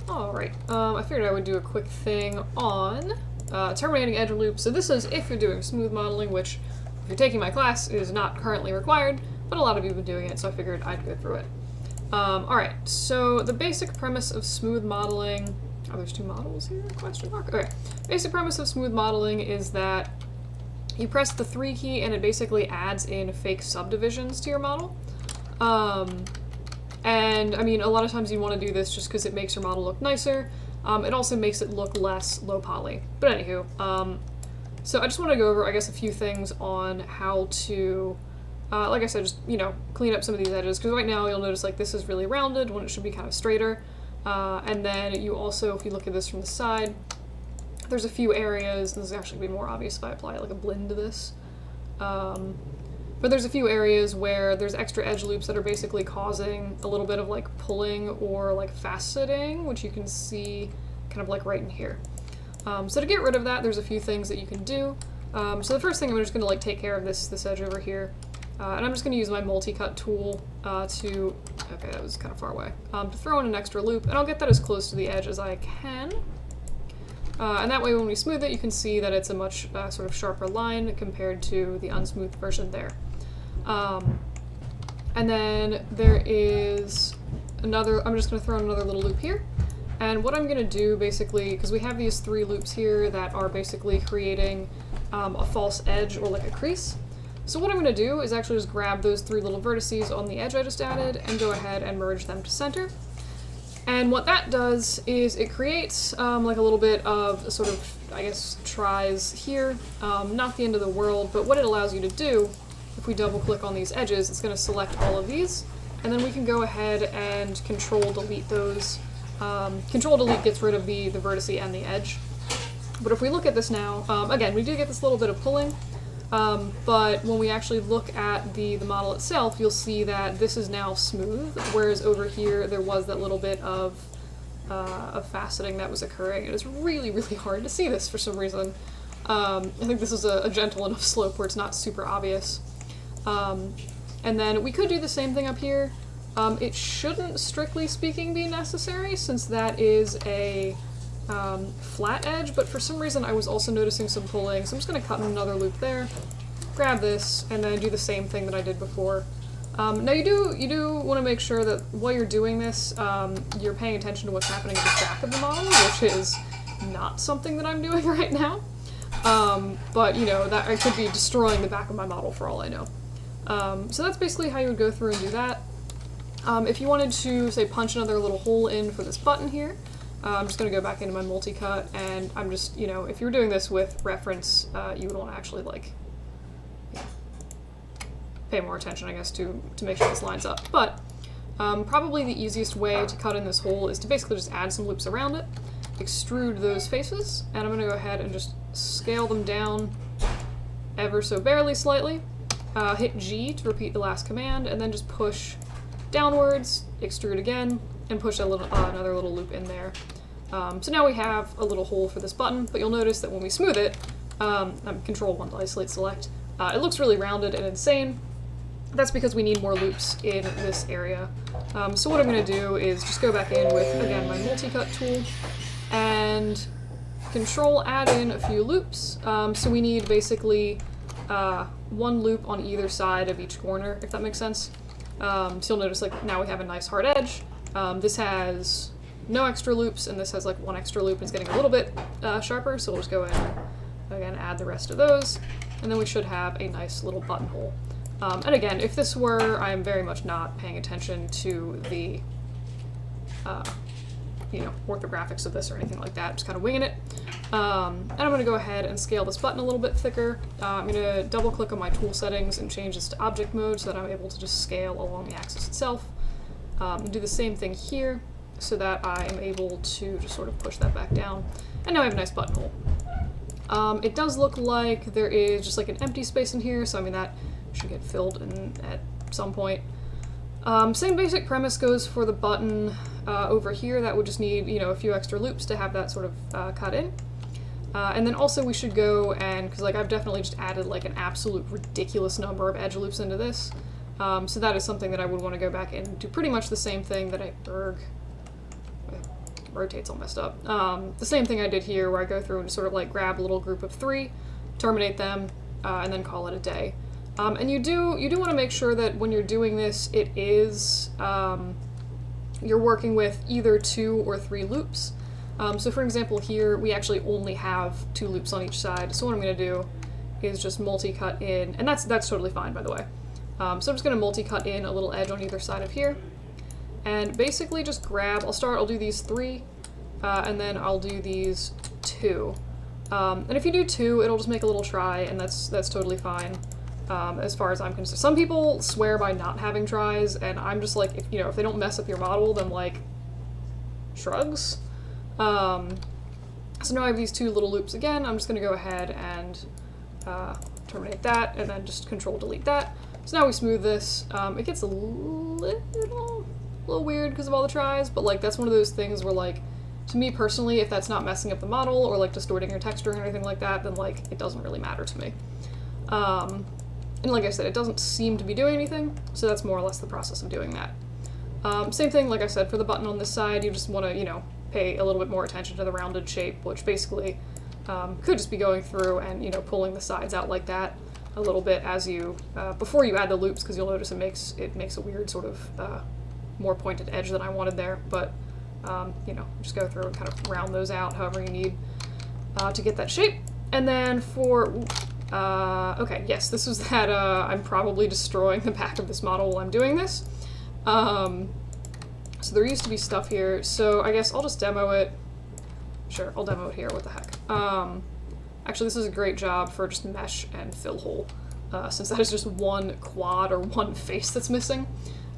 Alright, I figured I would do a quick thing on terminating edge loops. So this is if you're doing smooth modeling, which if you're taking my class is not currently required, but a lot of you have been doing it, so I figured I'd go through it. Alright, so the basic premise of smooth modeling... Oh, there's two models here? Question mark? Okay. Basic premise of smooth modeling is that you press the 3 key and it basically adds in fake subdivisions to your model. And, I mean, a lot of times you want to do this just because it makes your model look nicer. It also makes it look less low poly. But anywho, so I just want to go over, I guess, a few things on how to, like I said, just, you know, clean up some of these edges. Because right now you'll notice, like, this is really rounded when it should be kind of straighter. And then you also, if you look at this from the side, there's a few areas, and this is actually going to be more obvious if I apply, like, a blend to this. But there's a few areas where there's extra edge loops that are basically causing a little bit of like pulling or like faceting, which you can see kind of like right in here. So to get rid of that, there's a few things that you can do. So the first thing, I'm just going to like take care of this edge over here. And I'm just going to use my multi-cut tool to, okay, that was kind of far away, to throw in an extra loop, and I'll get that as close to the edge as I can. And that way when we smooth it, you can see that it's a much sort of sharper line compared to the unsmoothed version there. And then there is another, I'm just going to throw in another little loop here. And what I'm going to do basically, because we have these 3 loops here that are basically creating a false edge or like a crease. So what I'm going to do is actually just grab those 3 little vertices on the edge I just added and go ahead and merge them to center. And what that does is it creates like a little bit of sort of, I guess, tries here. Not the end of the world, but what it allows you to do, if we double click on these edges, it's going to select all of these, and then we can go ahead and control delete those. Control delete gets rid of the vertex and the edge. But if we look at this now, again, we do get this little bit of pulling, but when we actually look at the model itself, you'll see that this is now smooth, whereas over here there was that little bit of faceting that was occurring. And it's really, really hard to see this for some reason. I think this is a gentle enough slope where it's not super obvious. And then we could do the same thing up here. It shouldn't, strictly speaking, be necessary, since that is a flat edge, but for some reason I was also noticing some pulling, so I'm just going to cut in another loop there, grab this, and then do the same thing that I did before. Now you do want to make sure that while you're doing this, you're paying attention to what's happening at the back of the model, which is not something that I'm doing right now. But, you know, that I could be destroying the back of my model for all I know. So that's basically how you would go through and do that. If you wanted to, say, punch another little hole in for this button here, I'm just going to go back into my multi-cut, and I'm just, you know, if you were doing this with reference, you would want to actually, like, pay more attention, I guess, to make sure this lines up. But probably the easiest way to cut in this hole is to basically just add some loops around it, extrude those faces, and I'm going to go ahead and just scale them down ever so barely slightly. Hit G to repeat the last command, and then just push downwards, extrude again, and push a little, another little loop in there. So now we have a little hole for this button, but you'll notice that when we smooth it, Control 1 to isolate select, it looks really rounded and insane. That's because we need more loops in this area. So what I'm going to do is just go back in with, again, my multi-cut tool, and Control add in a few loops. So we need basically 1 loop on either side of each corner, if that makes sense. So you'll notice, like, now we have a nice hard edge. This has no extra loops, and this has like 1 extra loop, and it's getting a little bit sharper, so we'll just go in and, again, add the rest of those, and then we should have a nice little buttonhole. And again, if this were, I'm very much not paying attention to the, you know, orthographics of this or anything like that, just kind of winging it. And I'm going to go ahead and scale this button a little bit thicker. I'm going to double click on my tool settings and change this to object mode so that I'm able to just scale along the axis itself. Do the same thing here so that I am able to just sort of push that back down. And now I have a nice buttonhole. It does look like there is just like an empty space in here, so I mean that should get filled in at some point. Same basic premise goes for the button over here. That would just need, you know, a few extra loops to have that sort of cut in. And then also we should go and, because like I've definitely just added like an absolute ridiculous number of edge loops into this. So that is something that I would want to go back and do pretty much the same thing that I rotate's all messed up. The same thing I did here where I go through and sort of like grab a little group of 3, terminate them, and then call it a day. And you do want to make sure that when you're doing this, it is, you're working with either 2 or 3 loops. So for example here, we actually only have 2 loops on each side. So what I'm going to do is just multi-cut in, and that's totally fine, by the way. So I'm just going to multi-cut in a little edge on either side of here, and basically just grab, I'll do these 3, and then I'll do these 2. And if you do 2, it'll just make a little try, and that's totally fine, as far as I'm concerned. Some people swear by not having tries, and I'm just like, if they don't mess up your model, then like, shrugs. So now I have these 2 little loops again. I'm just going to go ahead and terminate that, and then just control delete that. So now we smooth this. It gets a little weird because of all the tries, but like that's one of those things where like, to me personally, if that's not messing up the model or like distorting your texture or anything like that, then like it doesn't really matter to me. And like I said, it doesn't seem to be doing anything, so that's more or less the process of doing that. Same thing, like I said, for the button on this side, you just want to, pay a little bit more attention to the rounded shape, which basically could just be going through and, pulling the sides out like that a little bit as you, before you add the loops, because you'll notice it makes a weird sort of more pointed edge than I wanted there, but, just go through and kind of round those out however you need to get that shape. And then for, okay, yes, this was that, I'm probably destroying the back of this model while I'm doing this. So there used to be stuff here, so I guess I'll just demo it. Sure, I'll demo it here, what the heck. Actually, this is a great job for just mesh and fill hole, since that is just one quad or one face that's missing.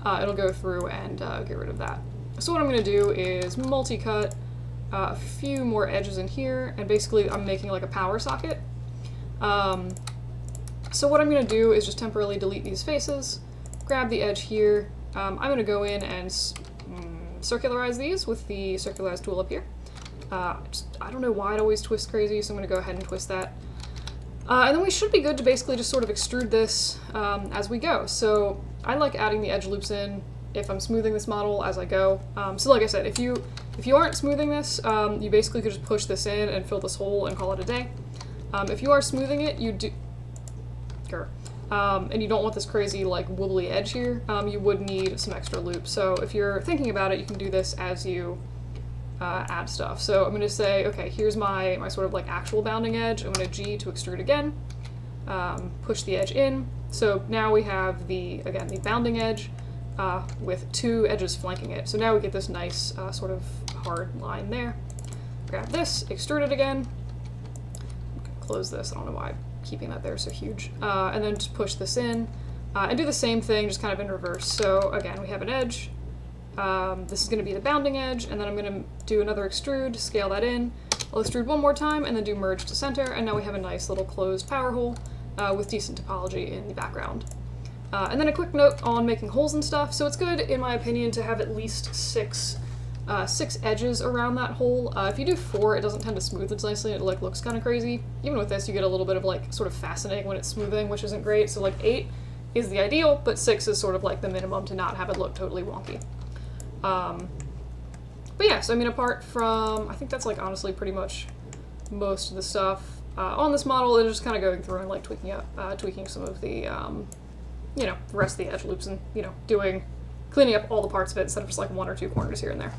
It'll go through and get rid of that. So what I'm going to do is multi-cut a few more edges in here, and basically I'm making like a power socket. So what I'm going to do is just temporarily delete these faces, grab the edge here. I'm going to go in and circularize these with the circularize tool up here. I don't know why it always twists crazy, so I'm going to go ahead and twist that. And then we should be good to basically just sort of extrude this as we go. So I like adding the edge loops in if I'm smoothing this model as I go. So like I said, if you aren't smoothing this, you basically could just push this in and fill this hole and call it a day. If you are smoothing it, you do... and you don't want this crazy like wobbly edge here, you would need some extra loops. So if you're thinking about it, you can do this as you add stuff. So I'm going to say, okay, here's my sort of like actual bounding edge. I'm going to G to extrude again, push the edge in. So now we have the bounding edge with 2 edges flanking it. So now we get this nice sort of hard line there. Grab this, extrude it again. Close this, I don't know why I'm keeping that there so huge. And then just push this in and do the same thing, just kind of in reverse. So again, we have an edge. This is going to be the bounding edge, and then I'm going to do another extrude, scale that in. I'll extrude one more time, and then do merge to center, and now we have a nice little closed power hole with decent topology in the background. And then a quick note on making holes and stuff. So it's good, in my opinion, to have at least 6 edges around that hole. If you do 4, it doesn't tend to smooth as nicely. It like looks kind of crazy. Even with this, you get a little bit of like sort of fascinating when it's smoothing, which isn't great. So like 8 is the ideal, but 6 is sort of like the minimum to not have it look totally wonky. But yeah, so I mean, apart from, I think that's like honestly pretty much most of the stuff on this model. It's just kind of going through and like tweaking some of the, the rest of the edge loops, and cleaning up all the parts of it instead of just like 1 or 2 corners here and there.